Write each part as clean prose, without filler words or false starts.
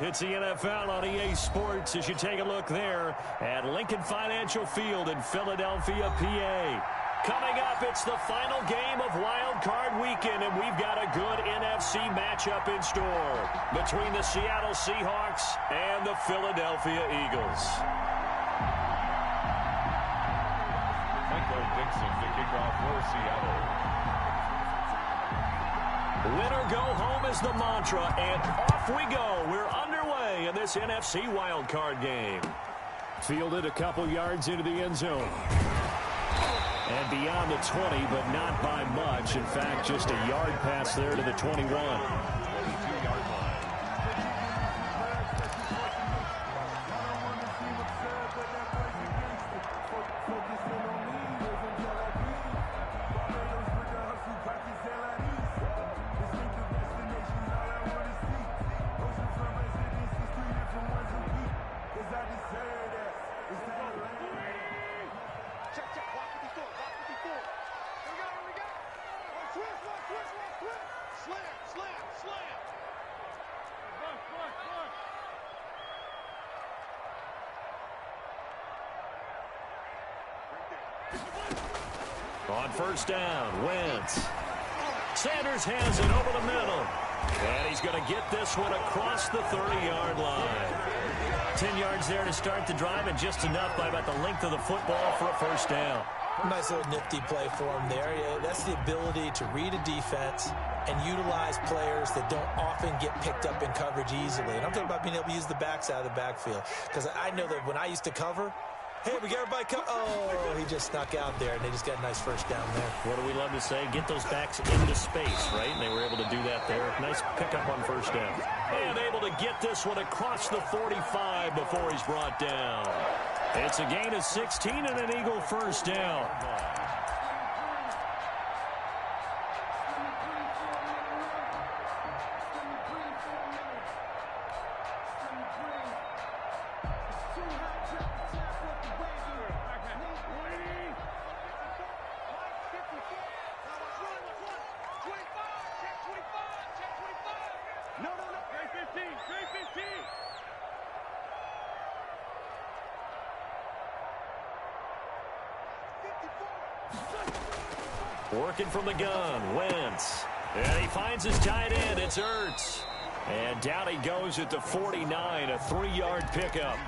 It's the NFL on EA Sports as you take a look there at Lincoln Financial Field in Philadelphia, PA. Coming up, it's the final game of Wild Card Weekend, and we've got a good NFC matchup in store between the Seattle Seahawks and the Philadelphia Eagles. Dixon to kick off for Seattle. Win or go home is the mantra, and off we go. We're underway in this NFC wildcard game. Fielded a couple yards into the end zone. And beyond the 20, but not by much. In fact, just a yard pass there to the 21. 22-yard line. On first down, Wentz. Sanders has it over the middle. And he's going to get this one across the 30-yard line. 10 yards there to start the drive, and just enough by about the length of the football for a first down. Nice little nifty play for him there. Yeah, that's the ability to read a defense and utilize players that don't often get picked up in coverage easily. And I'm talking about being able to use the backs out of the backfield. Because I know that when I used to cover, hey, we got everybody come. Oh, he just snuck out there, and they just got a nice first down there. What do we love to say? Get those backs into space, right? And they were able to do that there. Nice pickup on first down. And able to get this one across the 45 before he's brought down. It's a gain of 16 and an Eagle first down. Working from the gun, Wentz. And he finds his tight end, it's Ertz. And down he goes at the 49, a 3-yard pickup.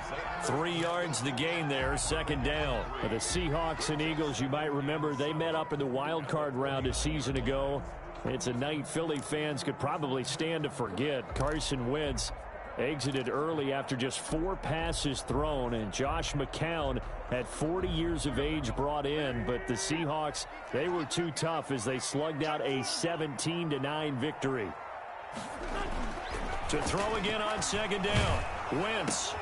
3 yards the gain there, second down. For the Seahawks and Eagles, you might remember, they met up in the wild card round a season ago. It's a night Philly fans could probably stand to forget. Carson Wentz exited early after just 4 passes thrown, and Josh McCown at 40 years of age brought in, but the Seahawks, they were too tough as they slugged out a 17-9 victory. To throw again on second down, Wentz.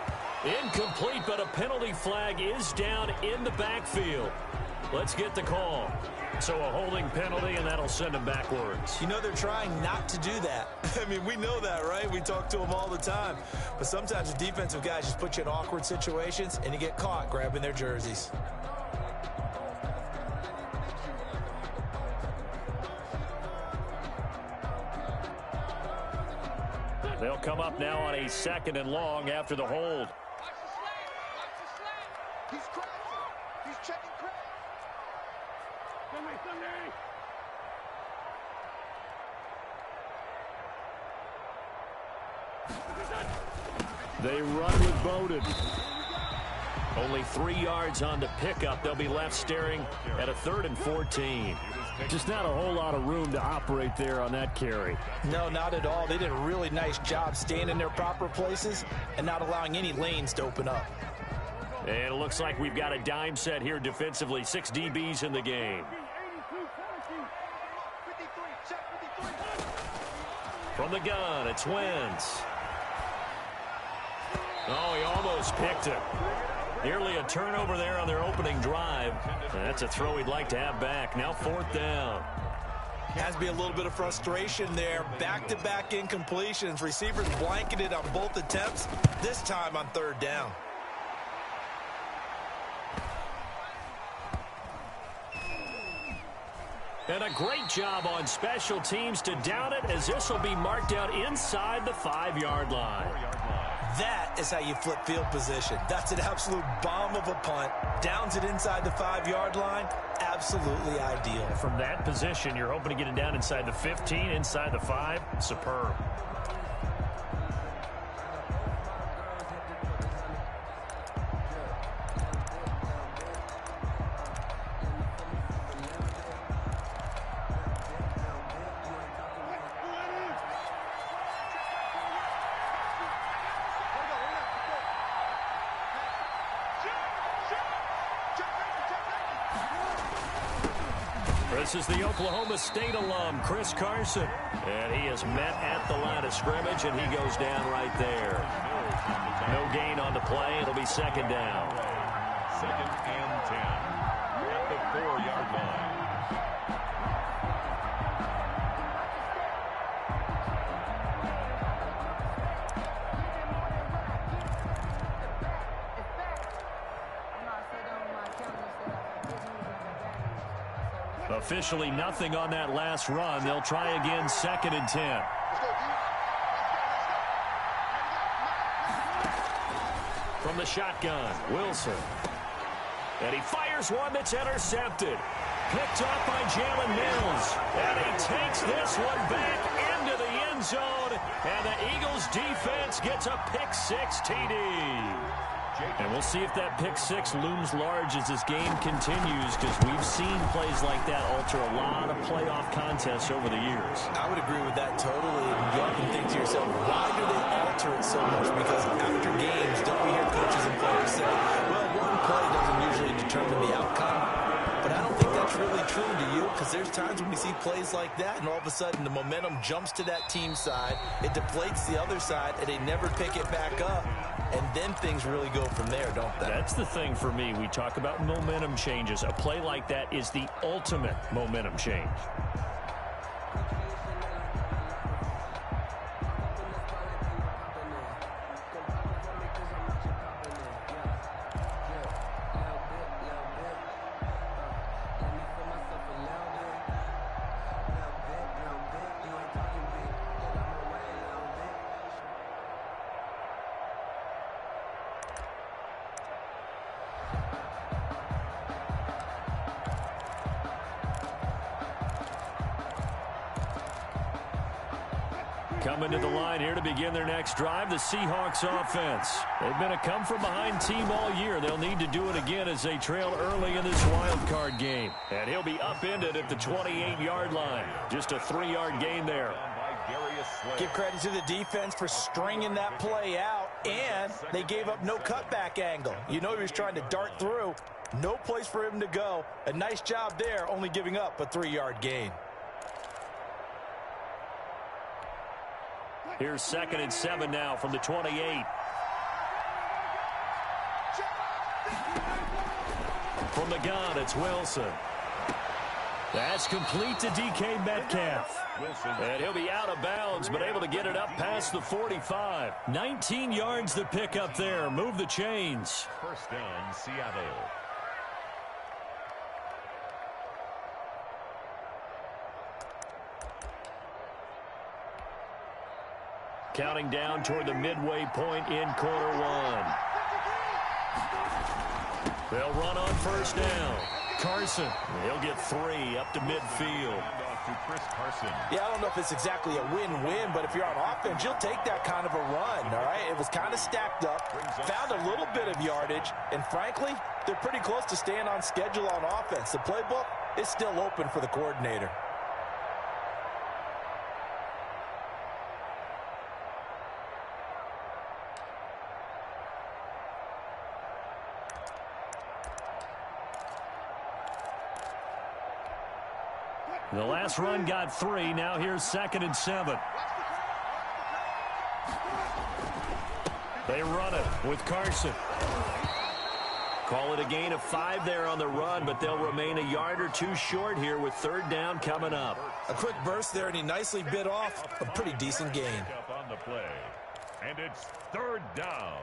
Incomplete, but a penalty flag is down in the backfield. Let's get the call. So a holding penalty, and that'll send him backwards. You know they're trying not to do that. I mean, we know that, right? We talk to them all the time. But sometimes the defensive guys just put you in awkward situations, and you get caught grabbing their jerseys. They'll come up now on a 2nd and long after the hold. He's crouching. He's checking crouch. They run with Bowden. Only 3 yards on the pickup. They'll be left staring at a 3rd and 14. Just not a whole lot of room to operate there on that carry. No, not at all. They did a really nice job staying in their proper places and not allowing any lanes to open up. And it looks like we've got a dime set here defensively. 6 DBs in the game. From the gun, it's Wentz. Oh, he almost picked it. Nearly a turnover there on their opening drive. And that's a throw he'd like to have back. Now 4th down. Has to be a little bit of frustration there. Back-to-back incompletions. Receivers blanketed on both attempts, this time on 3rd down. And a great job on special teams to down it, as this will be marked out inside the 5-yard line. That is how you flip field position. That's an absolute bomb of a punt. Downs it inside the 5-yard line. Absolutely ideal. From that position, you're hoping to get it down inside the 15, inside the 5. Superb. This is the Oklahoma State alum, Chris Carson. And he is met at the line of scrimmage, and he goes down right there. No gain on the play. It'll be second down. 2nd and 10 at the 4-yard line. Officially nothing on that last run. They'll try again, 2nd and 10. From the shotgun, Wilson. And he fires one that's intercepted. Picked off by Jalen Mills. And he takes this one back into the end zone. And the Eagles defense gets a pick-6 TD. And we'll see if that pick-6 looms large as this game continues, because we've seen plays like that alter a lot of playoff contests over the years. I would agree with that totally. And you often think to yourself, why do they alter it so much? Because after games, don't we hear coaches and players say, well, one play doesn't usually determine the outcome. But I don't think that's really true to you, because there's times when we see plays like that, and all of a sudden the momentum jumps to that team side, it deflates the other side, and they never pick it back up. And then things really go from there, don't they? That's the thing for me. We talk about momentum changes. A play like that is the ultimate momentum change. Coming to the line here to begin their next drive, the Seahawks offense. They've been a come-from-behind team all year. They'll need to do it again as they trail early in this wild card game. And he'll be upended at the 28-yard line. Just a 3-yard gain there. Give credit to the defense for stringing that play out, and they gave up no cutback angle. You know he was trying to dart through. No place for him to go. A nice job there, only giving up a 3-yard gain. Here's 2nd and 7 now from the 28. From the gun, it's Wilson. That's complete to DK Metcalf. And he'll be out of bounds, but able to get it up past the 45. 19 yards to pick up there. Move the chains. 1st down, Seattle. Counting down toward the midway point in quarter 1. They'll run on 1st down. Carson, he'll get 3 up to midfield. Yeah, I don't know if it's exactly a win-win, but if you're on offense, you'll take that kind of a run, all right? It was kind of stacked up, found a little bit of yardage, and frankly, they're pretty close to staying on schedule on offense. The playbook is still open for the coordinator. The last run got 3. Now here's 2nd and 7. They run it with Carson. Call it a gain of 5 there on the run, but they'll remain a yard or 2 short here with 3rd down coming up. A quick burst there, and he nicely bit off a pretty decent gain. On the play, and it's 3rd down.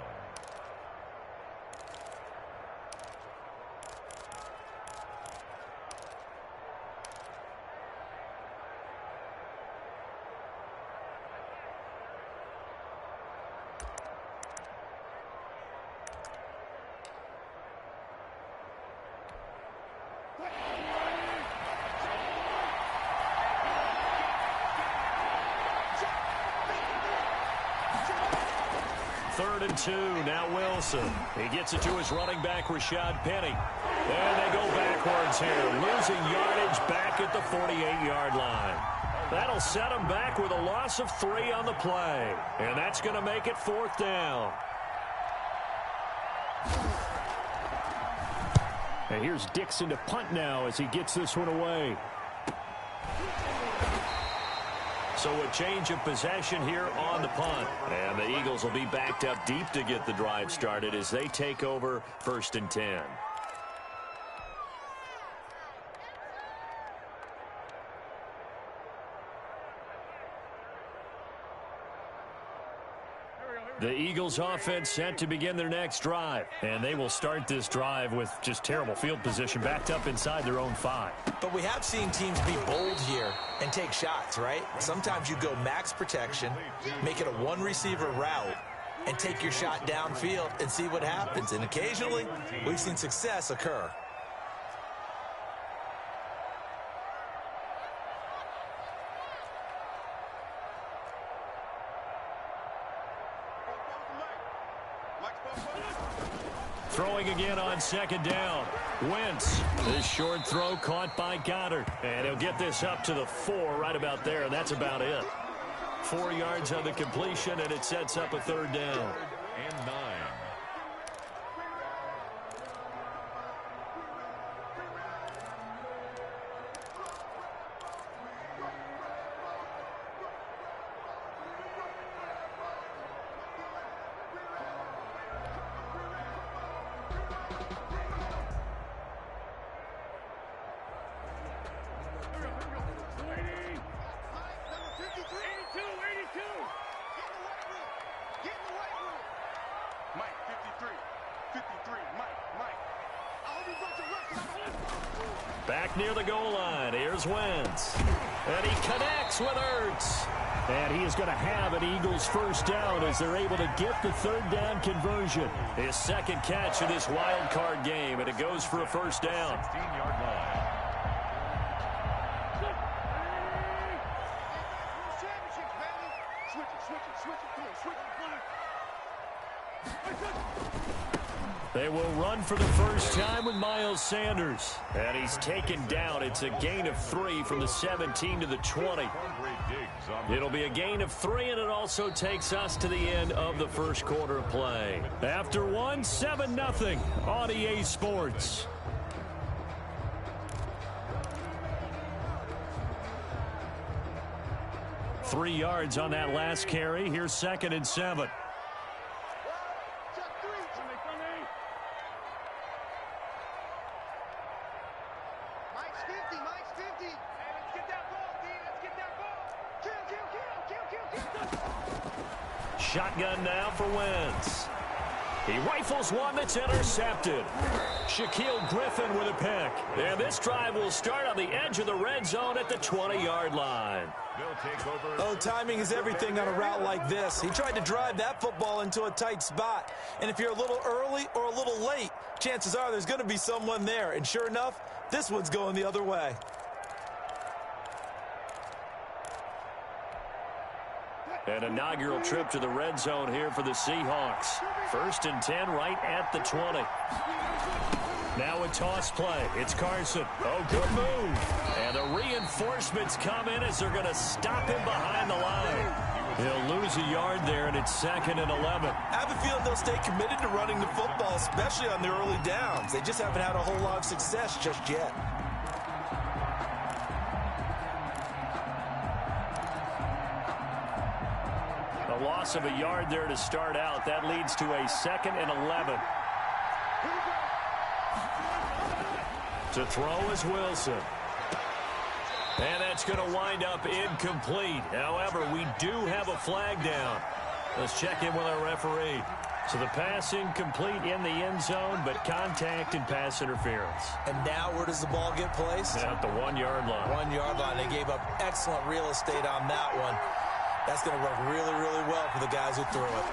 3rd and 2. Now Wilson. He gets it to his running back, Rashad Penny. And they go backwards here, losing yardage back at the 48-yard line. That'll set them back with a loss of 3 on the play. And that's going to make it 4th down. And here's Dixon to punt now as he gets this one away. So a change of possession here on the punt. And the Eagles will be backed up deep to get the drive started as they take over 1st and 10. The Eagles offense set to begin their next drive. And they will start this drive with just terrible field position backed up inside their own 5. But we have seen teams be bold here and take shots, right? Sometimes you go max protection, make it a one-receiver route, and take your shot downfield and see what happens. And occasionally, we've seen success occur. Throwing again on 2nd down. Wentz. This short throw caught by Goddard. And he'll get this up to the 4 right about there, and that's about it. 4 yards on the completion, and it sets up a 3rd down. And 9. Back near the goal line. Here's Wentz. And he connects with Ertz. And he is going to have an Eagles 1st down as they're able to get the 3rd down conversion. His 2nd catch of this wild card game, and it goes for a 1st down. 16-yard line. They will run for the first time with Miles Sanders. And he's taken down. It's a gain of 3 from the 17 to the 20. It'll be a gain of 3, and it also takes us to the end of the 1st quarter of play. After 1, 7-0 on EA Sports. Three yards on that last carry. Here's 2nd and 7. Shotgun now for Wentz. He rifles one that's intercepted. Shaquille Griffin with a pick. And this drive will start on the edge of the red zone at the 20-yard line. Oh, timing is everything on a route like this. He tried to drive that football into a tight spot. And if you're a little early or a little late, chances are there's going to be someone there. And sure enough, this one's going the other way. An inaugural trip to the red zone here for the Seahawks. 1st and 10 right at the 20. Now a toss play. It's Carson. Oh, good move. And the reinforcements come in as they're going to stop him behind the line. He'll lose a yard there, and it's 2nd and 11. I have a feeling they'll stay committed to running the football, especially on the early downs. They just haven't had a whole lot of success just yet. A loss of a yard there to start out. That leads to a 2nd and 11. To throw is Wilson. And that's going to wind up incomplete. However, we do have a flag down. Let's check in with our referee. So the pass incomplete in the end zone, but contact and pass interference. And now where does the ball get placed? At the 1-yard line. 1-yard line. They gave up excellent real estate on that one. That's going to work really, really well for the guys who threw it.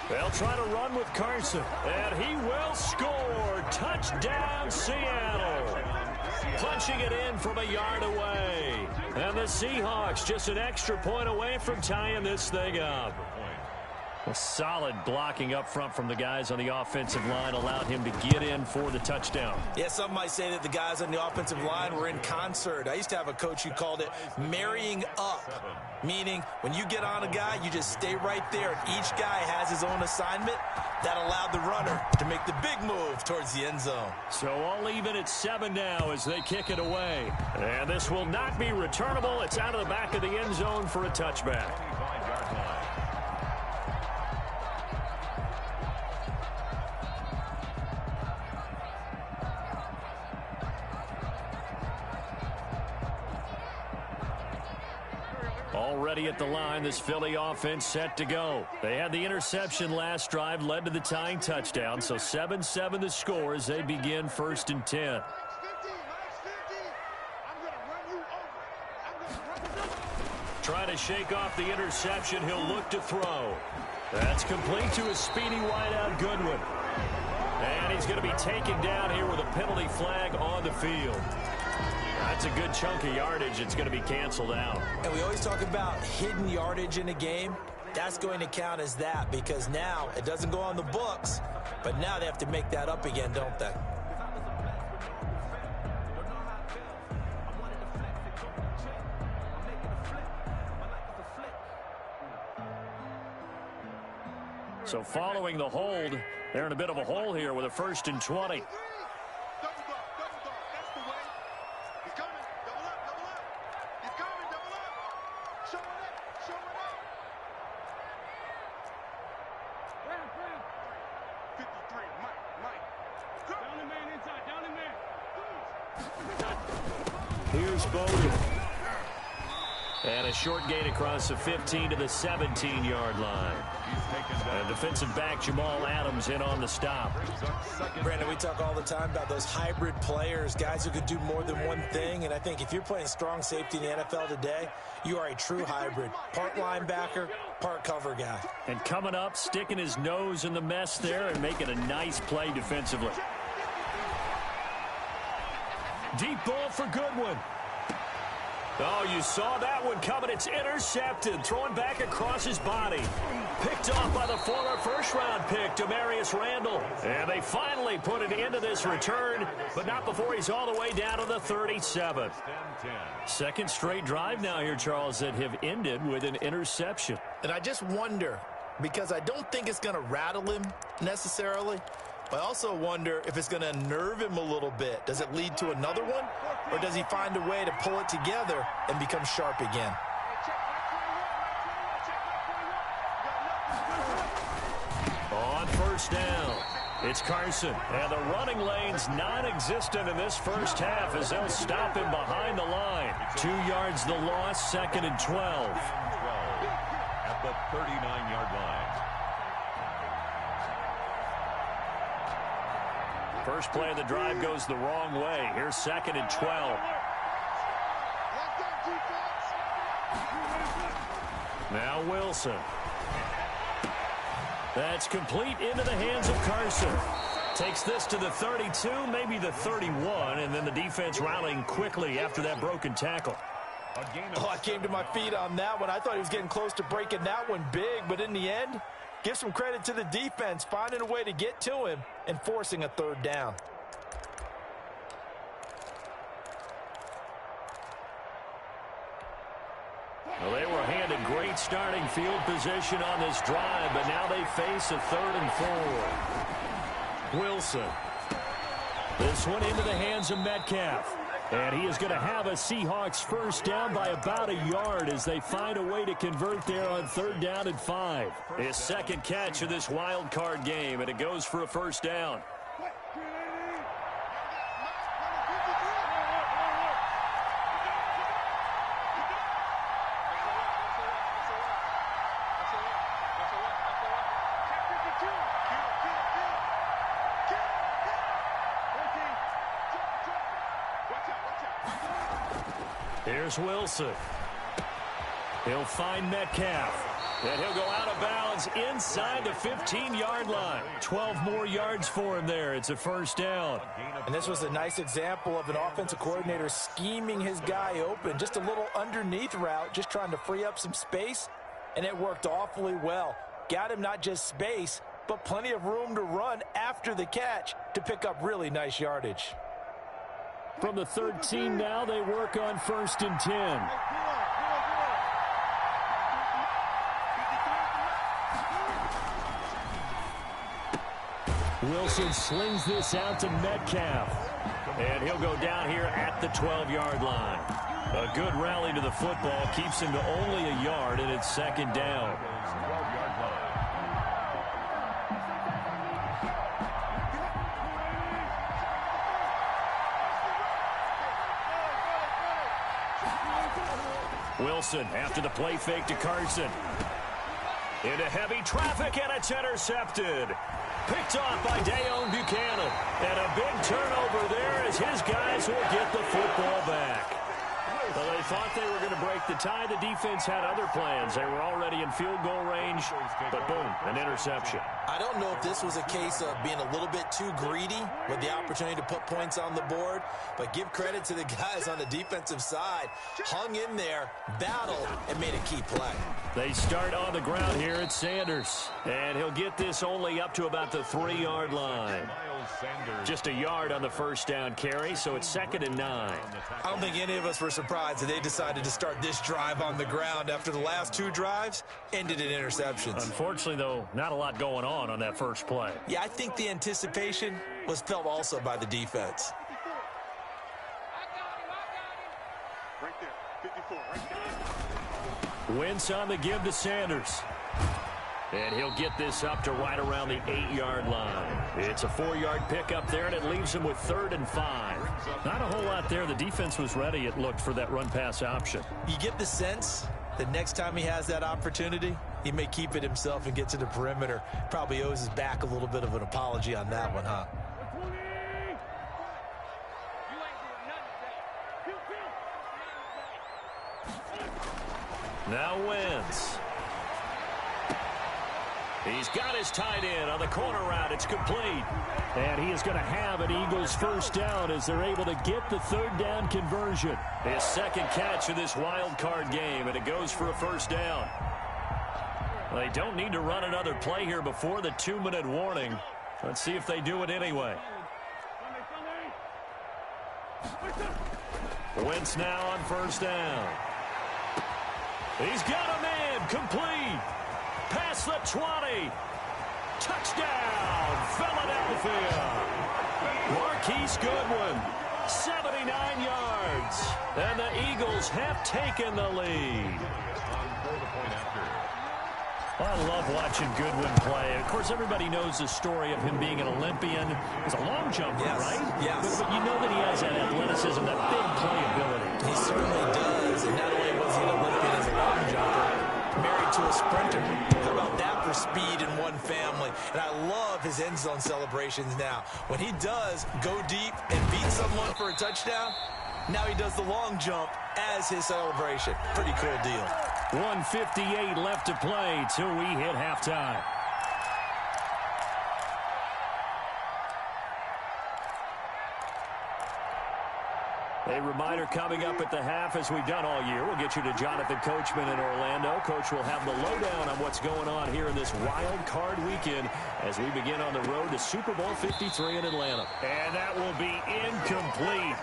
They'll try to run with Carson, and he will score. Touchdown, Seattle. Punching it in from a yard away. And the Seahawks just an extra point away from tying this thing up. A solid blocking up front from the guys on the offensive line allowed him to get in for the touchdown. Yeah, some might say that the guys on the offensive line were in concert. I used to have a coach who called it marrying up, meaning when you get on a guy, you just stay right there. Each guy has his own assignment. That allowed the runner to make the big move towards the end zone. So all even at 7 now as they kick it away. And this will not be returnable. It's out of the back of the end zone for a touchback. Already at the line, this Philly offense set to go. They had the interception last drive, led to the tying touchdown. So 7-7 the score as they begin 1st and 10. Trying to shake off the interception. He'll look to throw. That's complete to a speedy wideout Goodwin. And he's going to be taken down here with a penalty flag on the field. That's a good chunk of yardage. It's going to be canceled out. And we always talk about hidden yardage in a game. That's going to count as that because now it doesn't go on the books, but now they have to make that up again, don't they? So following the hold, they're in a bit of a hole here with a 1st and 20. Here's Bowden. And a short gain across the 15 to the 17-yard line. And defensive back Jamal Adams in on the stop. Brandon, we talk all the time about those hybrid players, guys who could do more than one thing. And I think if you're playing strong safety in the NFL today, you are a true hybrid. Part linebacker, part cover guy. And coming up, sticking his nose in the mess there and making a nice play defensively. Deep ball for Goodwin. Oh, you saw that one coming. It's intercepted. Throwing back across his body. Picked off by the former first-round pick, Demarius Randall. And they finally put an end to this return, but not before he's all the way down to the 37. Second straight drive now here, Charles, that have ended with an interception. And I just wonder, because I don't think it's going to rattle him necessarily, but I also wonder if it's going to unnerve him a little bit. Does it lead to another one, or does he find a way to pull it together and become sharp again? On 1st down, it's Carson. And the running lane's non-existent in this first half as they'll stop him behind the line. 2 yards the loss, 2nd and 12. At the 39-yard line. First play of the drive goes the wrong way. Here's 2nd and 12. Now Wilson. That's complete into the hands of Carson. Takes this to the 32, maybe the 31, and then the defense rallying quickly after that broken tackle. Oh, I came to my feet on that one. I thought he was getting close to breaking that one big, but in the end, give some credit to the defense, finding a way to get to him and forcing a 3rd down. Well, they were handed great starting field position on this drive, but now they face a 3rd and 4. Wilson. This one into the hands of Metcalf. And he is going to have a Seahawks 1st down by about a yard as they find a way to convert there on 3rd down and 5. His 2nd catch of this wild card game, and it goes for a 1st down. Here's Wilson. He'll find Metcalf. And he'll go out of bounds inside the 15-yard line. 12 more yards for him there. It's a 1st down. And this was a nice example of an offensive coordinator scheming his guy open. Just a little underneath route, just trying to free up some space. And it worked awfully well. got him not just space, but plenty of room to run after the catch to pick up really nice yardage. From the 13 now, they work on 1st and 10. Wilson slings this out to Metcalf. And he'll go down here at the 12-yard line. A good rally to the football keeps him to only a yard, and it's 2nd down. Wilson after the play fake to Carson. Into heavy traffic, and it's intercepted. Picked off by Dayon Buchanan. And a big turnover there as his guys will get the football back. Well, they thought they were going to break the tie. The defense had other plans. They were already in field goal range, but boom, an interception. I don't know if this was a case of being a little bit too greedy with the opportunity to put points on the board, but give credit to the guys on the defensive side. Hung in there, battled, and made a key play. They start on the ground here at Sanders, and he'll get this only up to about the 3-yard line. Just a yard on the 1st down carry, so it's 2nd and 9. I don't think any of us were surprised that they decided to start this drive on the ground after the last 2 drives ended in interceptions. Unfortunately, though, not a lot going on that first play. Yeah, I think the anticipation was felt also by the defense. Right there, 54, right there. Wentz on the give to Sanders. And he'll get this up to right around the 8-yard line. It's a 4-yard pickup there, and it leaves him with 3rd and 5. Not a whole lot there. The defense was ready, it looked, for that run-pass option. You get the sense that next time he has that opportunity, he may keep it himself and get to the perimeter. Probably owes his back a little bit of an apology on that one, huh? Now Wentz. He's got his tight end on the corner route. It's complete. And he is going to have an Eagles 1st down as they're able to get the 3rd down conversion. His 2nd catch of this wild card game, and it goes for a 1st down. They don't need to run another play here before the 2-minute warning. Let's see if they do it anyway. Wentz now on 1st down. He's got a man, complete. Past the 20. Touchdown, Philadelphia. Marquise Goodwin, 79 yards. And the Eagles have taken the lead. I love watching Goodwin play. Of course, everybody knows the story of him being an Olympian. He's a long jumper, right? Yes. But you know that he has that athleticism, that big playability. He certainly does. And not only was he an Olympian as a long jumper, married to a sprinter. How about that for speed in one family? And I love his end zone celebrations now. When he does go deep and beat someone for a touchdown, now he does the long jump as his celebration. Pretty cool deal. 1:58 left to play till we hit halftime. A reminder coming up at the half, as we've done all year. We'll get you to Jonathan Coachman in Orlando. Coach will have the lowdown on what's going on here in this wild card weekend as we begin on the road to Super Bowl 53 in Atlanta. And that will be incomplete.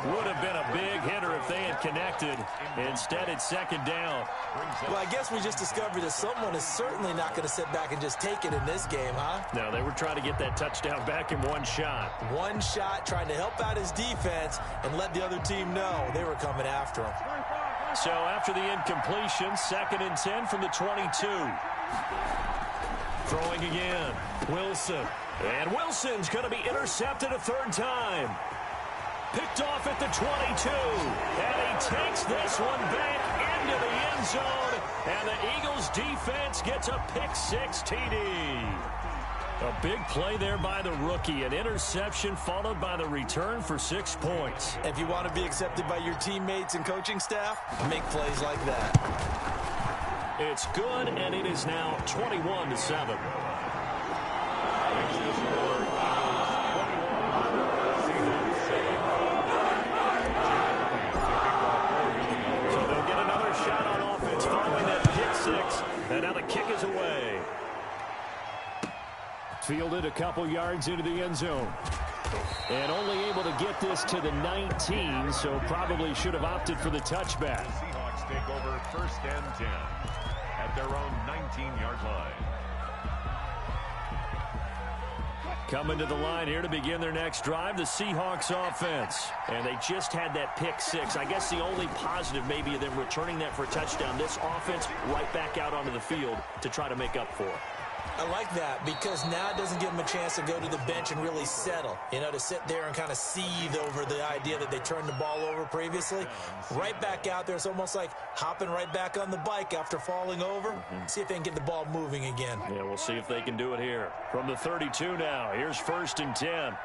Would have been a big hitter if they had connected. Instead, it's 2nd down. Well, I guess we just discovered that someone is certainly not going to sit back and just take it in this game, huh? No, they were trying to get that touchdown back in one shot. One shot, trying to help out his defense and let the other team know they were coming after him. So after the incompletion, 2nd and 10 from the 22. Throwing again. Wilson. And Wilson's going to be intercepted a 3rd time. Picked off at the 22. And he takes this one back into the end zone. And the Eagles defense gets a pick-6 TD. A big play there by the rookie. An interception followed by the return for 6 points. If you want to be accepted by your teammates and coaching staff, make plays like that. It's good, and it is now 21-7. And now the kick is away. Fielded a couple yards into the end zone. And only able to get this to the 19, so probably should have opted for the touchback. The Seahawks take over 1st and 10 at their own 19-yard line. Coming to the line here to begin their next drive, the Seahawks offense. And they just had that pick six. I guess the only positive maybe of them returning that for a touchdown. This offense right back out onto the field to try to make up for it. I like that because now it doesn't give them a chance to go to the bench and really settle, to sit there and kind of seethe over the idea that they turned the ball over previously. Right back out there, it's almost like hopping right back on the bike after falling over. See if they can get the ball moving again. Yeah, we'll see if they can do it here. From the 32 now, here's 1st and 10.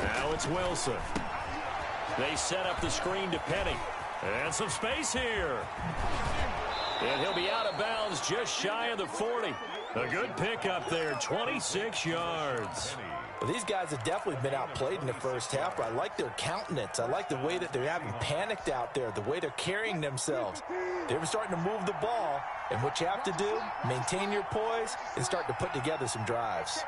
Now it's Wilson. They set up the screen to Penny. And some space here. And he'll be out of bounds just shy of the 40. A good pickup there, 26 yards. Well, these guys have definitely been outplayed in the first half, but I like their countenance. I like the way that they're having panicked out there, the way they're carrying themselves. They're starting to move the ball, and what you have to do, maintain your poise and start to put together some drives.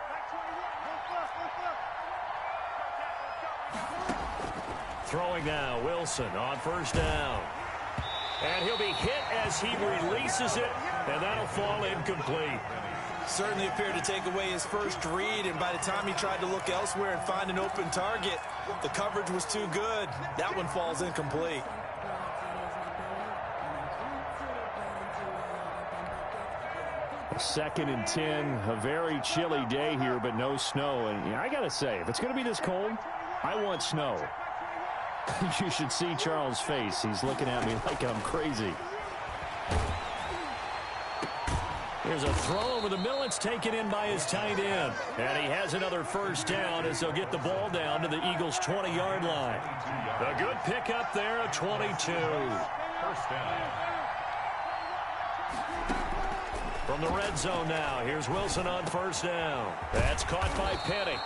Throwing now, Wilson on 1st down. And he'll be hit as he releases it, and that'll fall incomplete. Certainly appeared to take away his first read, and by the time he tried to look elsewhere and find an open target, the coverage was too good. That one falls incomplete. Second and 10, a very chilly day here, but no snow. And I got to say, if it's going to be this cold, I want snow. You should see Charles' face. He's looking at me like I'm crazy. Here's a throw over the middle. It's taken in by his tight end. And he has another 1st down as they'll get the ball down to the Eagles' 20-yard line. A good pickup there at 22. 1st down. From the red zone now, here's Wilson on 1st down. That's caught by Penny.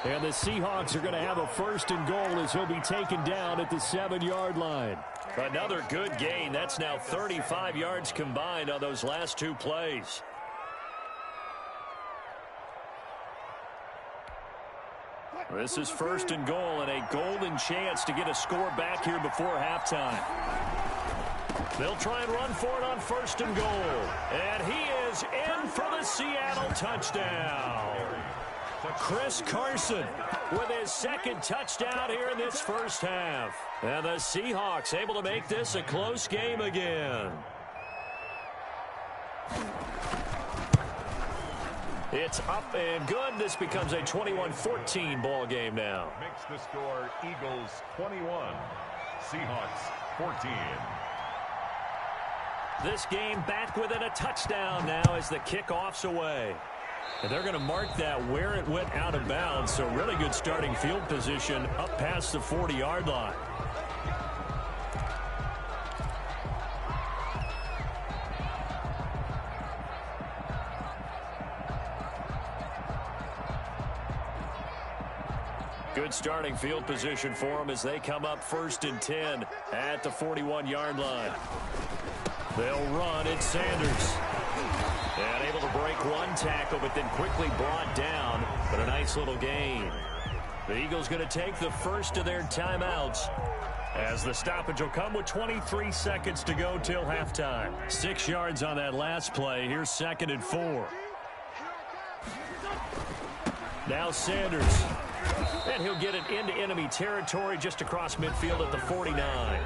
And the Seahawks are going to have a 1st and goal as he'll be taken down at the 7-yard line. Another good gain. That's now 35 yards combined on those last 2 plays. This is 1st and goal and a golden chance to get a score back here before halftime. They'll try and run for it on 1st and goal. And he is in for the Seattle touchdown. Chris Carson with his 2nd touchdown here in this first half. And the Seahawks able to make this a close game again. It's up and good. This becomes a 21-14 ball game now. Makes the score Eagles 21, Seahawks 14. This game back within a touchdown now as the kickoff's away. And they're going to mark that where it went out of bounds. So really good starting field position up past the 40-yard line. Good starting field position for them as they come up 1st and 10 at the 41-yard line. They'll run. It's Sanders. And able to break one tackle, but then quickly brought down. But a nice little gain. The Eagles going to take the first of their timeouts as the stoppage will come with 23 seconds to go till halftime. 6 yards on that last play. Here's 2nd and 4. Now Sanders. And he'll get it into enemy territory just across midfield at the 49.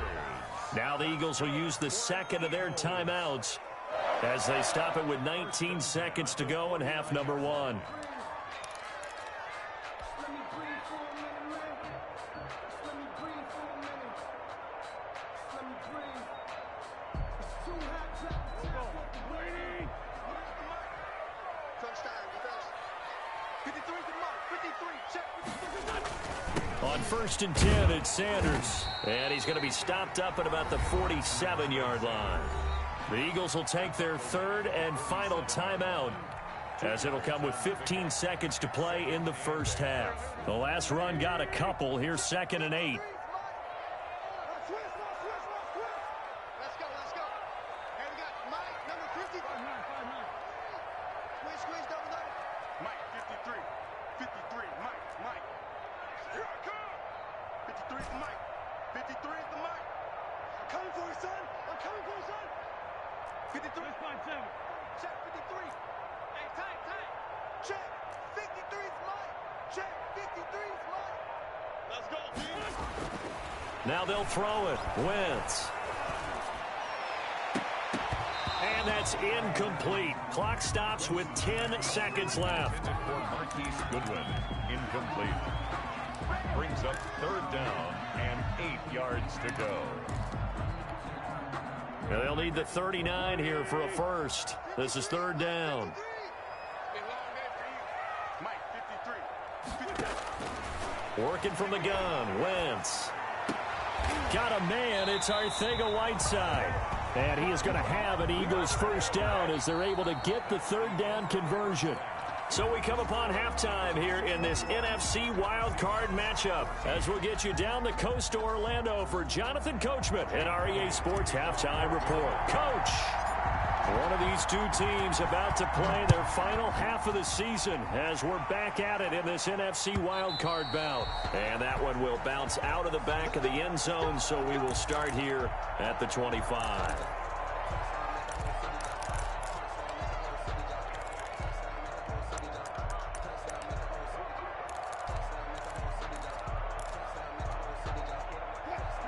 Now the Eagles will use the 2nd of their timeouts as they stop it with 19 seconds to go in half number 1. On 1st and 10, it's Sanders. And he's going to be stopped up at about the 47-yard line. The Eagles will take their 3rd and final timeout as it'll come with 15 seconds to play in the first half. The last run got a couple. Here's 2nd and 8. Let's go. And we got Mike, number 50. Squeeze, double. coming for you, son. I'm coming for you, son. 53. Check 53. Hey, tight. Check 53's mine. Check 53's mine. Let's go, B. Now they'll throw it. Wentz. And that's incomplete. Clock stops with 10 seconds left. For Marquise Goodwin, incomplete. Brings up 3rd down and 8 yards to go. Now they'll need the 39 here for a first. This is 3rd down. Mike, 53. Working from the gun. Wentz. Got a man. It's Arcega-Whiteside. And he is going to have an Eagles first down as they're able to get the 3rd down conversion. So we come upon halftime here in this NFC wildcard matchup as we'll get you down the coast to Orlando for Jonathan Coachman and our EA Sports Halftime Report. Coach, one of these two teams about to play their final half of the season as we're back at it in this NFC wildcard bout. And that one will bounce out of the back of the end zone, so we will start here at the 25.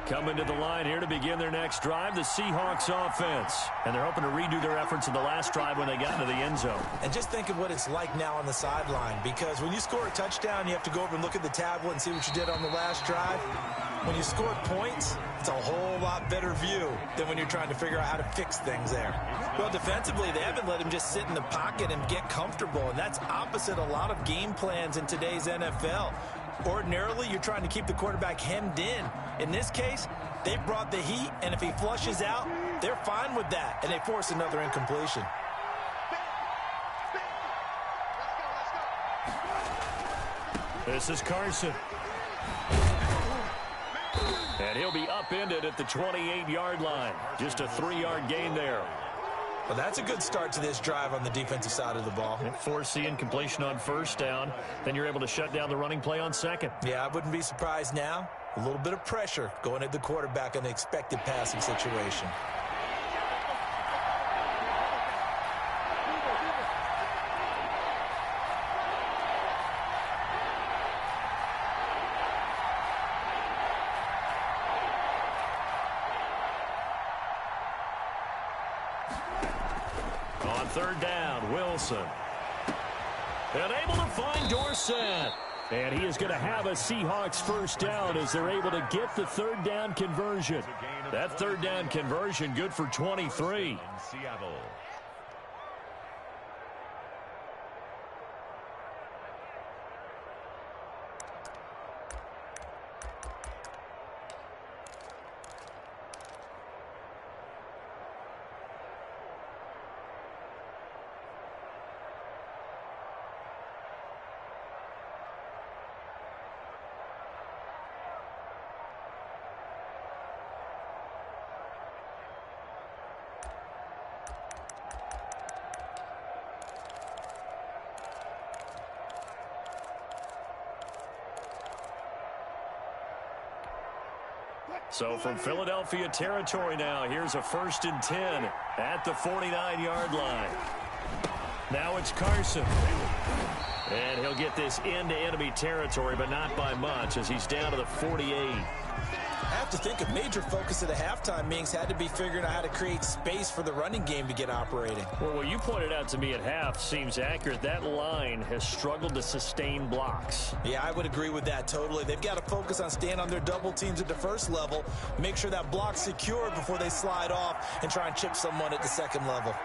Coming to the line here to begin their next drive, the Seahawks offense. And they're hoping to redo their efforts in the last drive when they got into the end zone. And just think of what it's like now on the sideline, because when you score a touchdown, you have to go over and look at the tablet and see what you did on the last drive. When you score points, it's a whole lot better view than when you're trying to figure out how to fix things there. Well, defensively, they haven't let him just sit in the pocket and get comfortable, and that's opposite a lot of game plans in today's NFL. Ordinarily, you're trying to keep the quarterback hemmed in. In this case, they brought the heat, and if he flushes out, they're fine with that, and they force another incompletion. This is Carson. And he'll be upended at the 28-yard line. Just a 3-yard gain there. Well, that's a good start to this drive on the defensive side of the ball. Forcing completion on first down. Then you're able to shut down the running play on second. Yeah, I wouldn't be surprised now. A little bit of pressure going at the quarterback in an expected passing situation. On 3rd down, Wilson. And able to find Dorsett. And he is going to have a Seahawks first down as they're able to get the 3rd down conversion. That 3rd down conversion good for 23. In Seattle. So from Philadelphia territory now, here's a 1st and 10 at the 49-yard line. Now it's Carson. And he'll get this into enemy territory, but not by much as he's down to the 48. I have to think a major focus of the halftime meetings had to be figuring out how to create space for the running game to get operating. Well, what you pointed out to me at half seems accurate. That line has struggled to sustain blocks. Yeah, I would agree with that totally. They've got to focus on staying on their double teams at the first level, make sure that block's secured before they slide off and try and chip someone at the second level.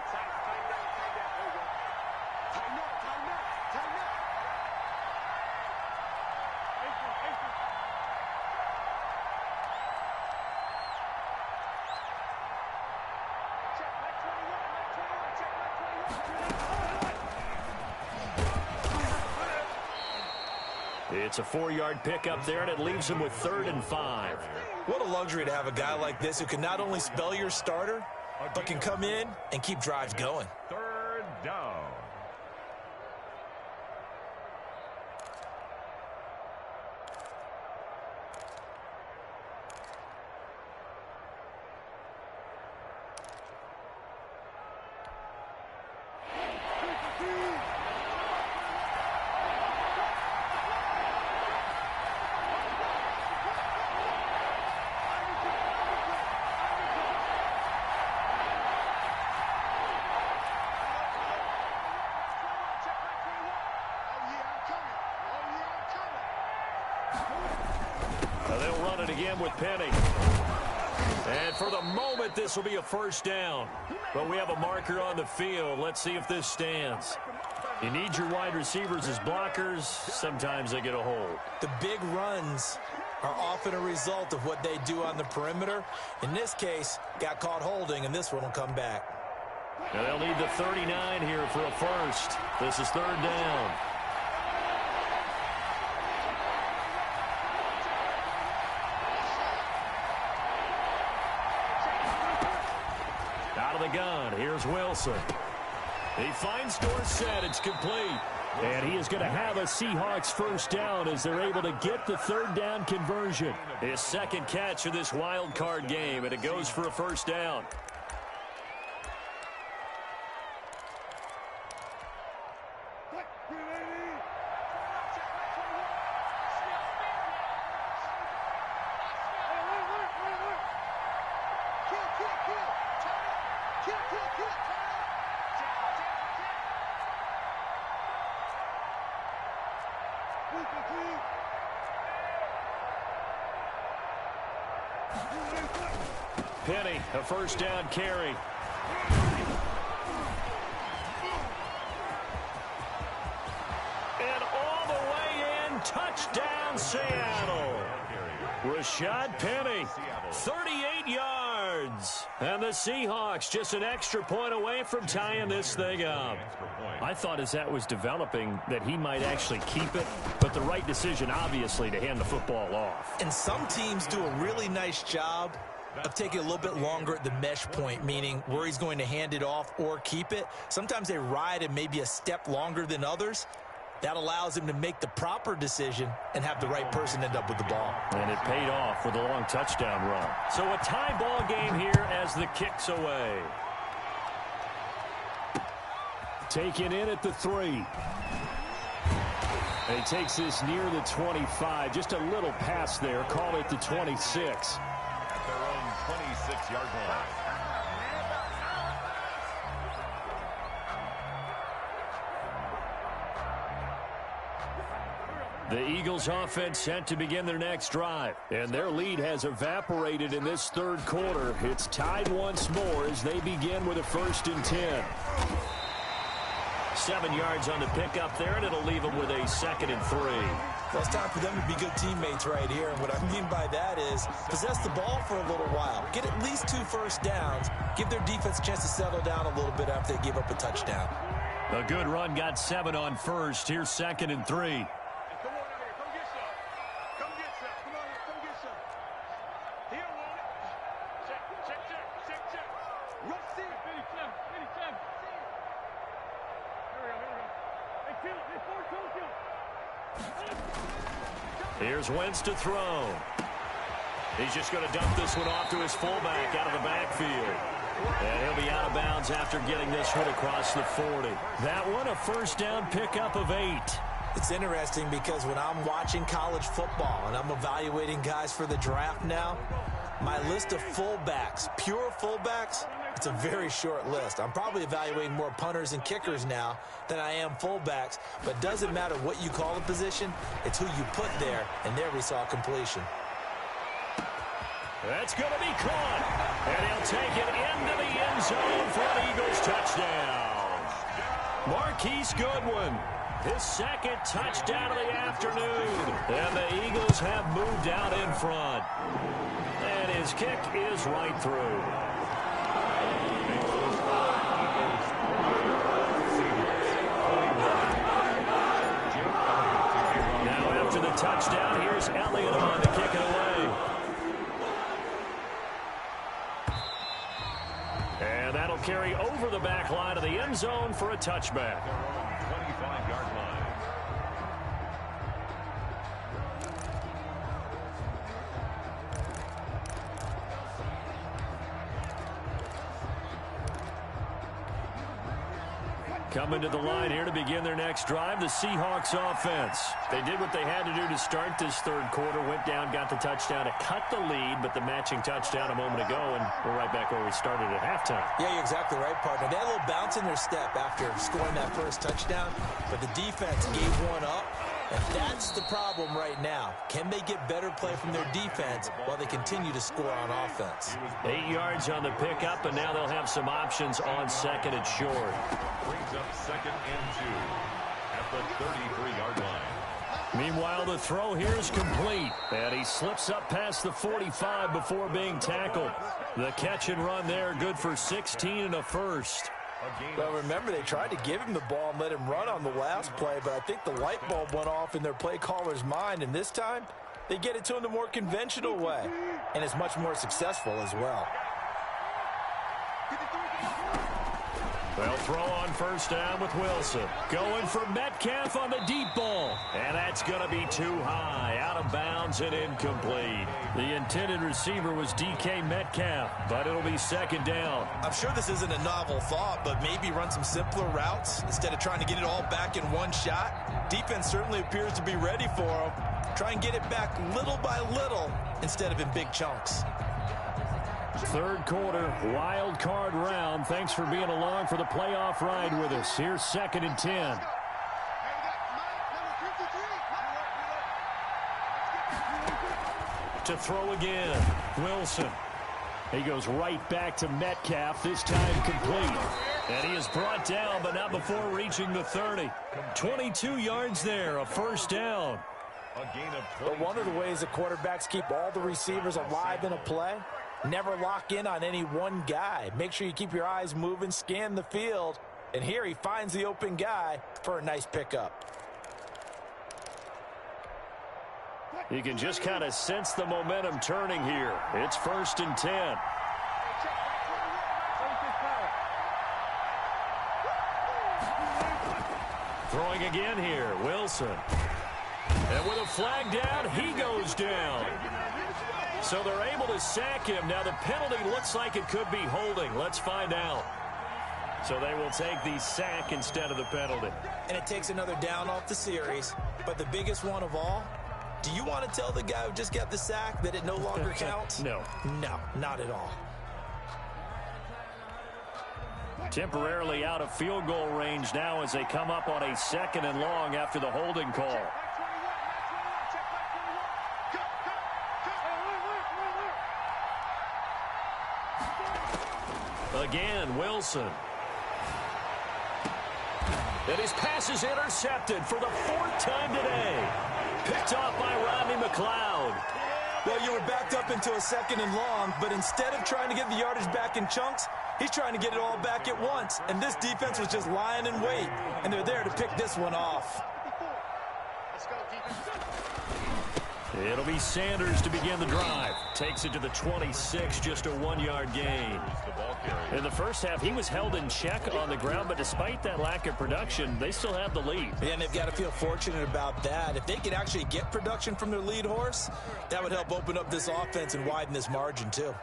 It's a 4-yard pickup there, and it leaves him with 3rd and 5. What a luxury to have a guy like this who can not only spell your starter, but can come in and keep drives going. 3rd down. it again with Penny. And for the moment, this will be a first down. But we have a marker on the field. Let's see if this stands. You need your wide receivers as blockers. Sometimes they get a hold. The big runs are often a result of what they do on the perimeter. In this case, got caught holding, and this one will come back. Now they'll need the 39 here for a first. This is third down. Out of the gun, here's Wilson. He finds Dorsett, it's complete. And he is going to have a Seahawks first down as they're able to get the third down conversion. His second catch of this wild card game, and it goes for a first down. Penny, a first down carry. And all the way in, touchdown Seattle. Rashad Penny, 38 yards. And the Seahawks just an extra point away from tying this thing up. I thought as that was developing that he might actually keep it, but the right decision, obviously, to hand the football off. And some teams do a really nice job of taking a little bit longer at the mesh point, meaning where he's going to hand it off or keep it. Sometimes they ride it maybe a step longer than others. That allows him to make the proper decision and have the right person end up with the ball. And it paid off with a long touchdown run. So a tie ball game here as the kick's away. Taken in at the 3. And he takes this near the 25. Just a little pass there. Call it the 26. At their own 26-yard line. The Eagles offense set to begin their next drive. And their lead has evaporated in this third quarter. It's tied once more as they begin with a 1st and 10. 7 yards on the pickup there, and it'll leave them with a 2nd and 3. Well, it's time for them to be good teammates right here. And what I mean by that is possess the ball for a little while. Get at least 2 first downs. Give their defense a chance to settle down a little bit after they give up a touchdown. A good run got 7 on first. Here's 2nd and 3. Here's Wentz to throw. He's just going to dump this one off to his fullback out of the backfield. And he'll be out of bounds after getting this one across the 40. That one a first down pickup of 8. It's interesting because when I'm watching college football and I'm evaluating guys for the draft now, my list of fullbacks, pure fullbacks, it's a very short list. I'm probably evaluating more punters and kickers now than I am fullbacks, but it doesn't matter what you call the position, it's who you put there, and there we saw completion. That's going to be caught, and he'll take it into the end zone for an Eagles touchdown. Marquise Goodwin, his 2nd touchdown of the afternoon, and the Eagles have moved out in front. And his kick is right through. Now after the touchdown, here's Elliott on to kick it away. And that'll carry over the back line of the end zone for a touchback. 25-yard line. Coming to the line here to begin their next drive, the Seahawks offense. They did what they had to do to start this third quarter, went down, got the touchdown to cut the lead, but the matching touchdown a moment ago, and we're right back where we started at halftime. Yeah, you're exactly right, partner. They had a little bounce in their step after scoring that first touchdown, but the defense gave one up, And that's the problem right now. Can they get better play from their defense while they continue to score on offense? 8 yards on the pickup, and now they'll have some options on second and short. Brings up 2nd and 2 at the 33-yard line. Meanwhile, the throw here is complete, and he slips up past the 45 before being tackled. The catch and run there, good for 16 and a first. Well, remember, they tried to give him the ball and let him run on the last play, but I think the light bulb went off in their play caller's mind, and this time they get it to him the more conventional way, and it's much more successful as well. They'll throw on first down with Wilson. Going for Metcalf on the deep ball. And that's going to be too high. Out of bounds and incomplete. The intended receiver was DK Metcalf, but it'll be second down. I'm sure this isn't a novel thought, but maybe run some simpler routes instead of trying to get it all back in one shot. Defense certainly appears to be ready for him. Try and get it back little by little instead of in big chunks. Third quarter, wild card round. Thanks for being along for the playoff ride with us. Here's 2nd and 10. To throw again, Wilson. He goes right back to Metcalf, this time complete. And he is brought down, but not before reaching the 30. 22 yards there, a first down. But one of the ways that quarterbacks keep all the receivers alive in a play, never lock in on any one guy. Make sure you keep your eyes moving, scan the field. And here he finds the open guy for a nice pickup. You can just kind of sense the momentum turning here. It's 1st and 10. Throwing again here, Wilson. And with a flag down, he goes down. So they're able to sack him. Now the penalty looks like it could be holding. Let's find out. So they will take the sack instead of the penalty. And it takes another down off the series. But the biggest one of all, do you want to tell the guy who just got the sack that it no longer counts? No. No, not at all. Temporarily out of field goal range now as they come up on a 2nd and long after the holding call. Again, Wilson. And his pass is intercepted for the 4th time today. Picked off by Rodney McLeod. Well, you were backed up into a 2nd and long, but instead of trying to get the yardage back in chunks, he's trying to get it all back at once. And this defense was just lying in wait, and they're there to pick this one off. It'll be Sanders to begin the drive. Takes it to the 26, just a 1-yard gain. In the first half, he was held in check on the ground, but despite that lack of production, they still have the lead. And they've got to feel fortunate about that. If they could actually get production from their lead horse, that would help open up this offense and widen this margin, too.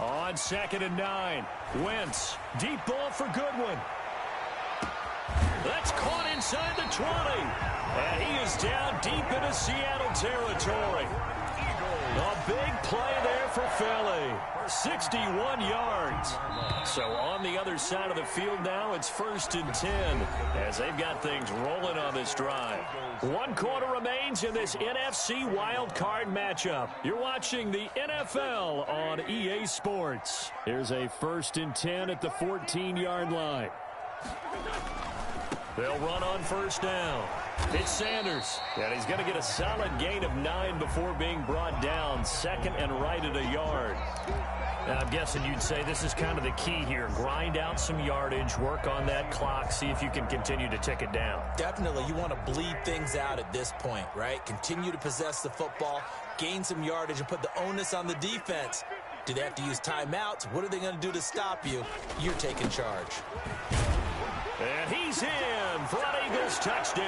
On 2nd and 9, Wentz. Deep ball for Goodwin. That's caught inside the 20. And he is down deep into Seattle territory. A big play there for Philly. 61 yards. So on the other side of the field now, it's 1st and 10 as they've got things rolling on this drive. 1 quarter remains in this NFC wild card matchup. You're watching the NFL on EA Sports. Here's a 1st and 10 at the 14-yard line. They'll run on first down. It's Sanders. And he's going to get a solid gain of 9 before being brought down. 2nd and right at a yard. Now, I'm guessing you'd say this is kind of the key here. Grind out some yardage, work on that clock, see if you can continue to tick it down. Definitely. You want to bleed things out at this point, right? Continue to possess the football, gain some yardage, and put the onus on the defense. Do they have to use timeouts? What are they going to do to stop you? You're taking charge. And he's in for an Eagles touchdown.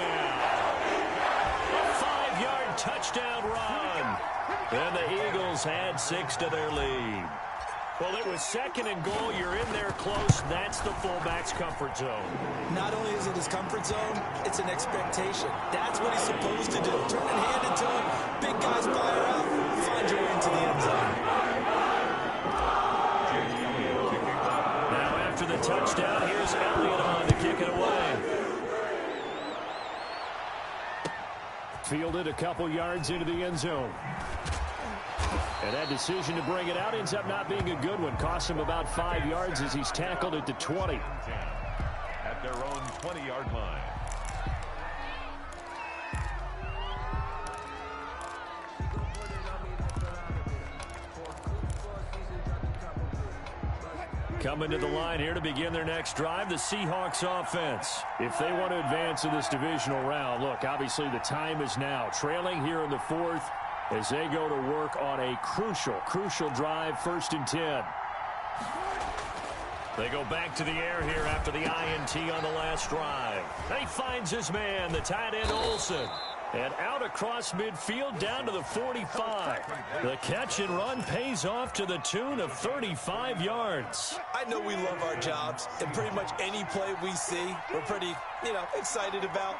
A 5-yard touchdown run. And the Eagles had 6 to their lead. Well, it was 2nd and goal. You're in there close. That's the fullback's comfort zone. Not only is it his comfort zone, it's an expectation. That's what he's supposed to do. Turn it handed to him. Big guys fire out. Find your way into the end zone. Now after the touchdown, here's Elliott on to kick it away. Fielded a couple yards into the end zone. And that decision to bring it out ends up not being a good one. Costs him about 5 yards as he's tackled at the 20. At their own 20-yard line. Coming to the line here to begin their next drive, the Seahawks offense. If they want to advance in this divisional round, look, obviously the time is now. Trailing here in the fourth as they go to work on a crucial drive, 1st and 10. They go back to the air here after the INT on the last drive. And he finds his man, the tight end Olsen. And out across midfield down to the 45. The catch and run pays off to the tune of 35 yards. I know we love our jobs, and pretty much any play we see, we're pretty, excited about.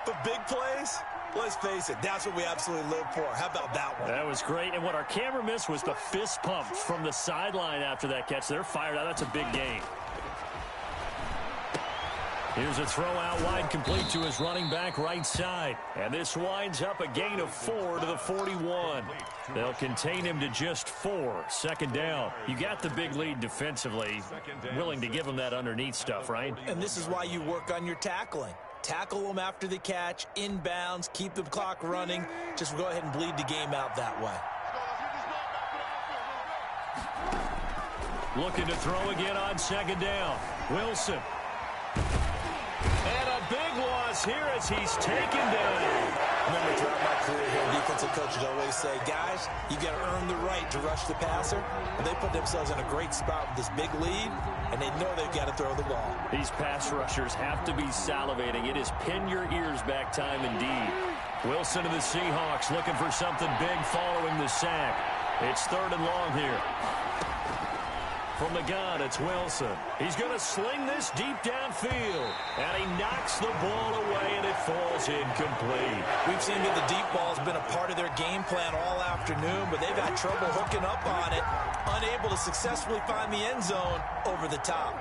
But big plays, let's face it, that's what we absolutely live for. How about that one? That was great, and what our camera missed was the fist pump from the sideline after that catch. They're fired out. That's a big gain. Here's a throw out wide, complete to his running back right side. And this winds up a gain of 4 to the 41. They'll contain him to just 4. 2nd down. You got the big lead defensively. Willing to give him that underneath stuff, right? And this is why you work on your tackling. Tackle them after the catch, inbounds, keep the clock running. Just go ahead and bleed the game out that way. Looking to throw again on 2nd down. Wilson. And a big loss here as he's taken down. Remember, throughout my career here, defensive coaches always say, guys, you got to earn the right to rush the passer. And they put themselves in a great spot with this big lead, and they know they've got to throw the ball. These pass rushers have to be salivating. It is pin your ears back time indeed. Wilson to the Seahawks looking for something big following the sack. It's 3rd and long here. From the gun, it's Wilson. He's going to sling this deep downfield. And he knocks the ball away, and it falls incomplete. We've seen that the deep ball has been a part of their game plan all afternoon, but they've had trouble hooking up on it, unable to successfully find the end zone over the top.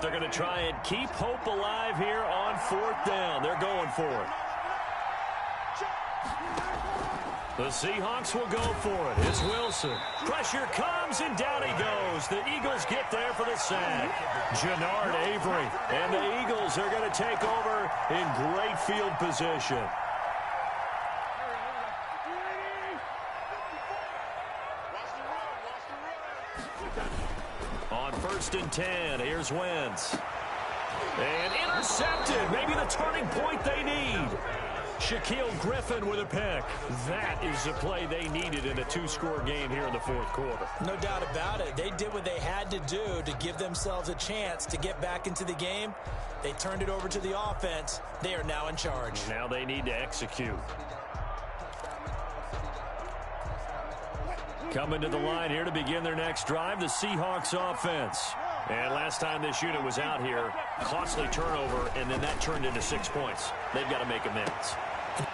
They're going to try and keep hope alive here on 4th down. They're going for it. The Seahawks will go for it. It's Wilson. Pressure comes, and down he goes. The Eagles get there for the sack. Jannard Avery. And the Eagles are going to take over in great field position. On 1st and 10, here's Wentz. And intercepted. Maybe the turning point they need. Shaquille Griffin with a pick. That is the play they needed in a 2-score game here in the 4th quarter. No doubt about it. They did what they had to do to give themselves a chance to get back into the game. They turned it over to the offense. They are now in charge. Now they need to execute. Coming to the line here to begin their next drive, the Seahawks offense. And last time this unit was out here, costly turnover, and then that turned into 6 points. They've got to make amends.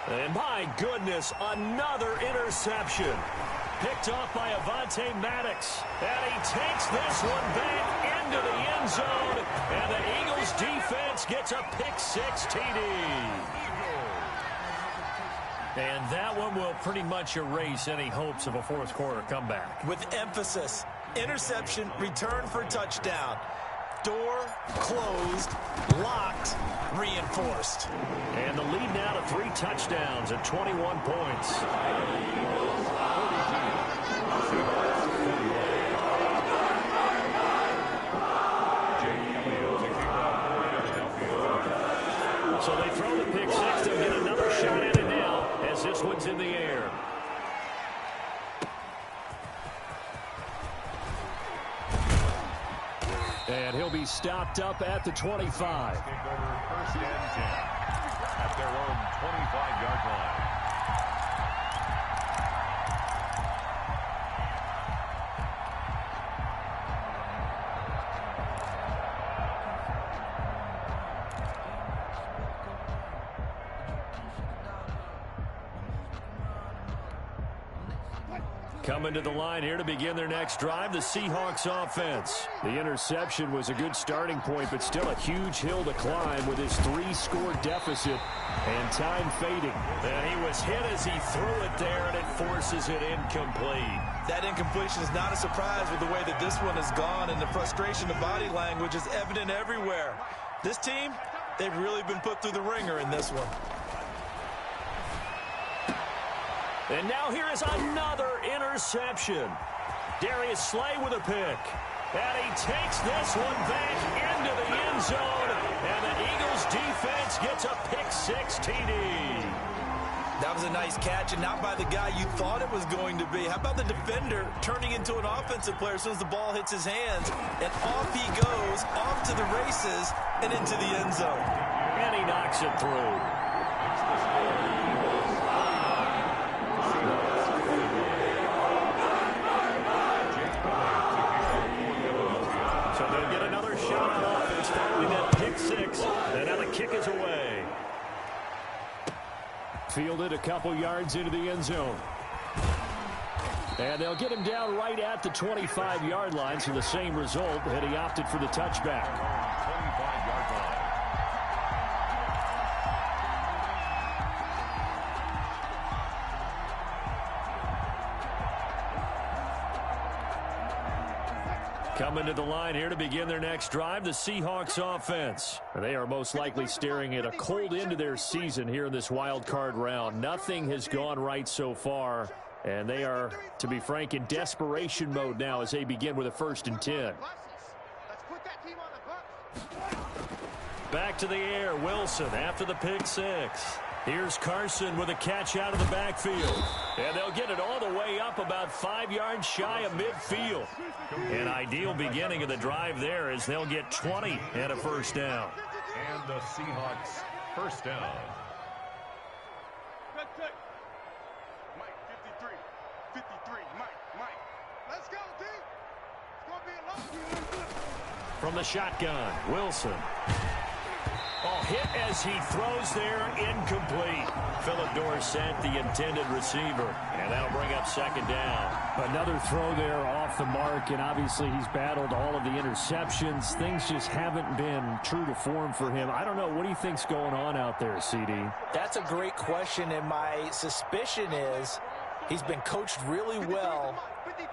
And my goodness, another interception. Picked off by Avonte Maddox. And he takes this one back into the end zone. And the Eagles defense gets a pick-6 TD. And that one will pretty much erase any hopes of a 4th quarter comeback. With emphasis, interception, return for touchdown. Door closed, locked, reinforced. And the lead now to 3 touchdowns at 21 points. So they throw the pick-6. They'll get another shot at it now as this one's in the air. And he'll be stopped up at the 25. Take over 1st and 10 at their own 25-yard line. Coming to the line here to begin their next drive, the Seahawks offense. The interception was a good starting point, but still a huge hill to climb with his 3-score deficit and time fading. And he was hit as he threw it there, and it forces it incomplete. That incompletion is not a surprise with the way that this one has gone, and the frustration of body language is evident everywhere. This team, they've really been put through the ringer in this one. And now here is another interception. Darius Slay with a pick. And he takes this one back into the end zone. And the Eagles defense gets a pick-6 TD. That was a nice catch, and not by the guy you thought it was going to be. How about the defender turning into an offensive player as soon as the ball hits his hands? And off he goes, off to the races, and into the end zone. And he knocks it through. So they'll get another shot on offense following that pick-6. And now the kick is away. Fielded a couple yards into the end zone. And they'll get him down right at the 25-yard line, so the same result, and he opted for the touchback. 25-yard line. Coming to the line here to begin their next drive, the Seahawks offense. They are most likely staring at a cold end to their season here in this wild card round. Nothing has gone right so far, and they are, to be frank, in desperation mode now as they begin with a 1st and 10. Back to the air, Wilson after the pick-6. Here's Carson with a catch out of the backfield. And they'll get it all the way up about 5 yards shy of midfield. An ideal beginning of the drive there as they'll get 20 and a 1st down. And the Seahawks 1st down. Mike, 53. 53, Mike. Let's go, D. It's going to be a long one. From the shotgun, Wilson. Oh, hit as he throws there, incomplete. Philip Dorsett, the intended receiver. And that'll bring up 2nd down. Another throw there off the mark, and obviously he's battled all of the interceptions. Things just haven't been true to form for him. I don't know. What do you think's going on out there, CD? That's a great question, and my suspicion is he's been coached really well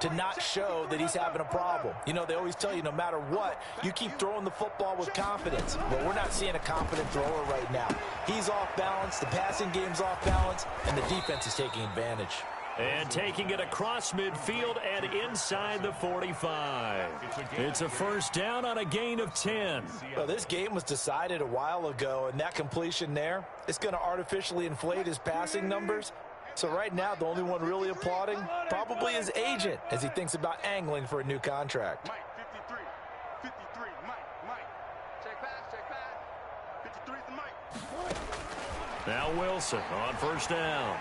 to not show that he's having a problem. You know, they always tell you no matter what, you keep throwing the football with confidence. But we're not seeing a confident thrower right now. He's off balance, the passing game's off balance, and the defense is taking advantage. And taking it across midfield and inside the 45. It's a 1st down on a gain of 10. Well, this game was decided a while ago, and that completion there is going to artificially inflate his passing numbers. So right now, the only one really applauding probably his agent as he thinks about angling for a new contract. Mike, 53, Mike. Check pass. 53 is the Mike. Now Wilson on 1st down.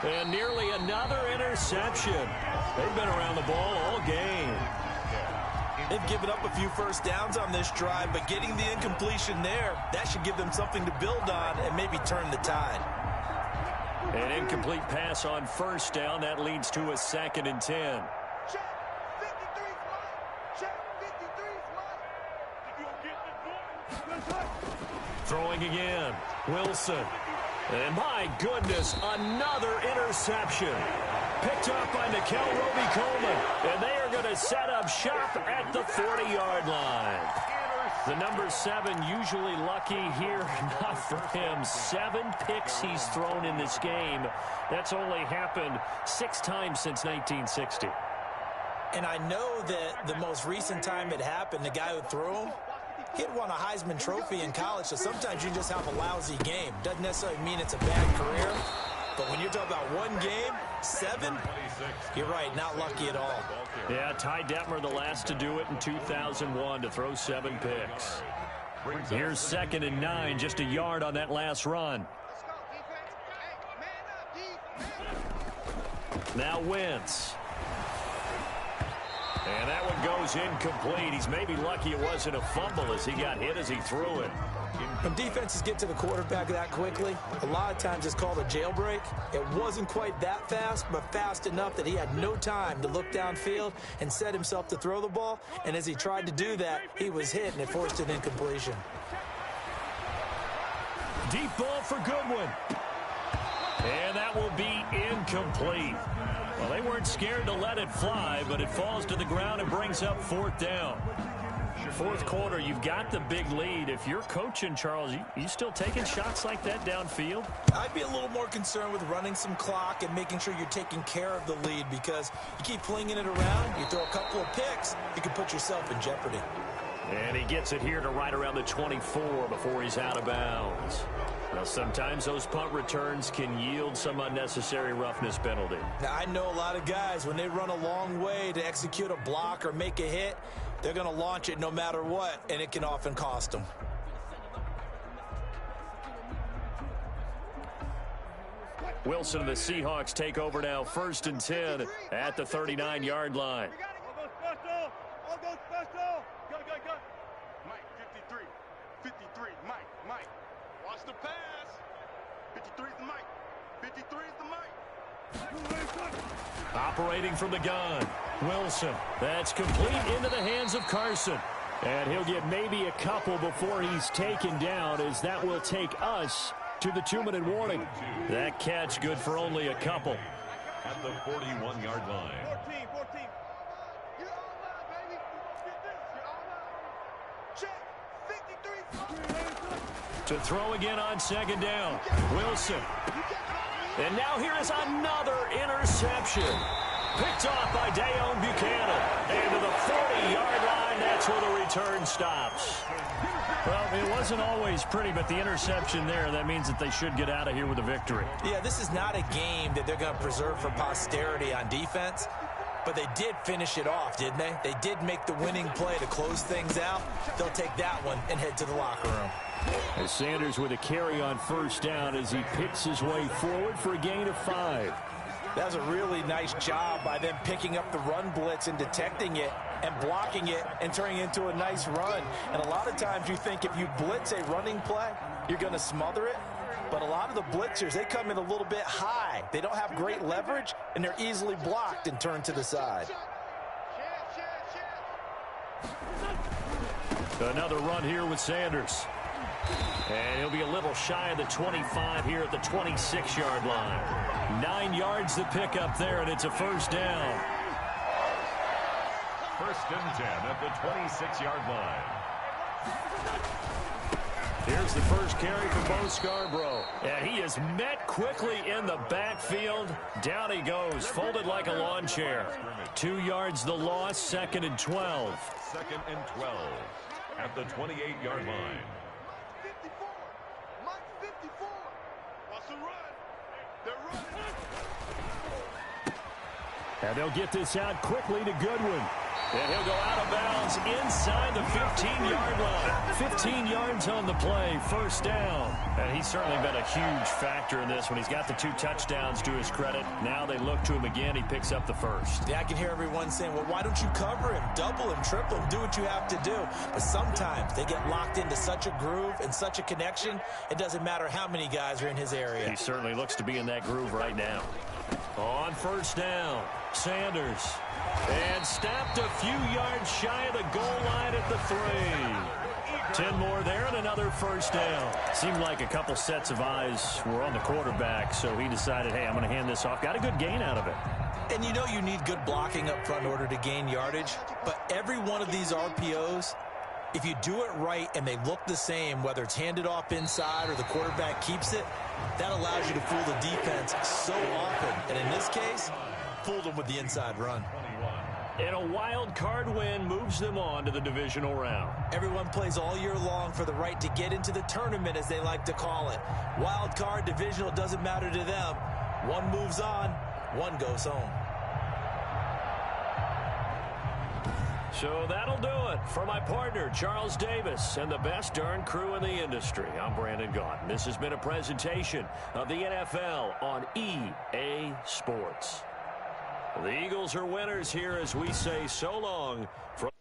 And nearly another interception. They've been around the ball all game. They've given up a few 1st downs on this drive, but getting the incompletion there, that should give them something to build on and maybe turn the tide. An incomplete pass on 1st down. That leads to a 2nd and 10. Check 53's Mike. Check 53's Mike. Throwing again. Wilson. And my goodness, another interception. Picked up by Nickel Roby-Coleman. And they are going to set up shop at the 40-yard line. The number 7 usually lucky here. Not for him. 7 picks he's thrown in this game. That's only happened 6 times since 1960. And I know that the most recent time it happened, the guy who threw him, he had won a Heisman Trophy in college, so sometimes you just have a lousy game. Doesn't necessarily mean it's a bad career. But when you're talking about one game, 7, you're right, not lucky at all. Yeah, Ty Detmer, the last to do it in 2001, to throw 7 picks. Here's 2nd and 9, just a yard on that last run. Now Wentz. And that one goes incomplete. He's maybe lucky it wasn't a fumble as he got hit as he threw it. When defenses get to the quarterback that quickly, a lot of times it's called a jailbreak. It wasn't quite that fast, but fast enough that he had no time to look downfield and set himself to throw the ball. And as he tried to do that, he was hit, and it forced an incompletion. Deep ball for Goodwin. And that will be incomplete. Well, they weren't scared to let it fly, but it falls to the ground and brings up 4th down. Fourth quarter, you've got the big lead. If you're coaching, Charles, you still taking shots like that downfield? I'd be a little more concerned with running some clock and making sure you're taking care of the lead, because you keep flinging it around, you throw a couple of picks, you can put yourself in jeopardy. And he gets it here to right around the 24 before he's out of bounds. Now, sometimes those punt returns can yield some unnecessary roughness penalty. Now, I know a lot of guys, when they run a long way to execute a block or make a hit, they're going to launch it no matter what, and it can often cost them. Wilson and the Seahawks take over now, 1st and 10 at the 39-yard line. All go special. Go. Mike, 53, Mike. Watch the pass. 53 is the Mike. 53 is the Mike. Operating from the gun, Wilson. That's complete into the hands of Carson. And he'll get maybe a couple before he's taken down, as that will take us to the 2-minute warning. That catch good for only a couple. At the 41-yard line. 14. You're all out, baby. Get this. You're all out. Check. 53. To throw again on 2nd down, Wilson. And now here is another interception. Picked off by Dayon Buchanan. And to the 40-yard line, that's where the return stops. Well, it wasn't always pretty, but the interception there, that means that they should get out of here with a victory. Yeah, this is not a game that they're going to preserve for posterity on defense, but they did finish it off, didn't they? They did make the winning play to close things out. They'll take that one and head to the locker room. As Sanders with a carry on 1st down as he picks his way forward for a gain of 5. That was a really nice job by them picking up the run blitz and detecting it and blocking it and turning it into a nice run. And a lot of times you think if you blitz a running play, you're going to smother it. But a lot of the blitzers, they come in a little bit high. They don't have great leverage, and they're easily blocked and turned to the side. Another run here with Sanders. And he'll be a little shy of the 25 here at the 26-yard line. 9 yards to pick up there, and it's a 1st down. 1st and 10 at the 26-yard line. Here's the first carry for Bo Scarborough. And he is met quickly in the backfield. Down he goes, folded like a lawn chair. 2 yards the loss, 2nd and 12. 2nd and 12 at the 28-yard line. 54. Mike 54. Watch the run. They're running. And they'll get this out quickly to Goodwin. And he'll go out of bounds inside the 15-yard line. 15 yards on the play, 1st down. And he's certainly been a huge factor in this when he's got the 2 touchdowns to his credit. Now they look to him again. He picks up the 1st. Yeah, I can hear everyone saying, well, why don't you cover him, double him, triple him, do what you have to do. But sometimes they get locked into such a groove and such a connection, it doesn't matter how many guys are in his area. He certainly looks to be in that groove right now. On 1st down, Sanders. And stopped a few yards shy of the goal line at the 3. 10 more there and another 1st down. Seemed like a couple sets of eyes were on the quarterback, so he decided, hey, I'm going to hand this off. Got a good gain out of it. And you know you need good blocking up front in order to gain yardage, but every one of these RPOs, if you do it right and they look the same, whether it's handed off inside or the quarterback keeps it, that allows you to fool the defense so often. And in this case, fooled them with the inside run. And a wild card win moves them on to the divisional round. Everyone plays all year long for the right to get into the tournament, as they like to call it. Wild card, divisional, doesn't matter to them. One moves on, one goes home. So that'll do it for my partner, Charles Davis, and the best darn crew in the industry. I'm Brandon Gaudin. This has been a presentation of the NFL on EA Sports. The Eagles are winners here as we say so long from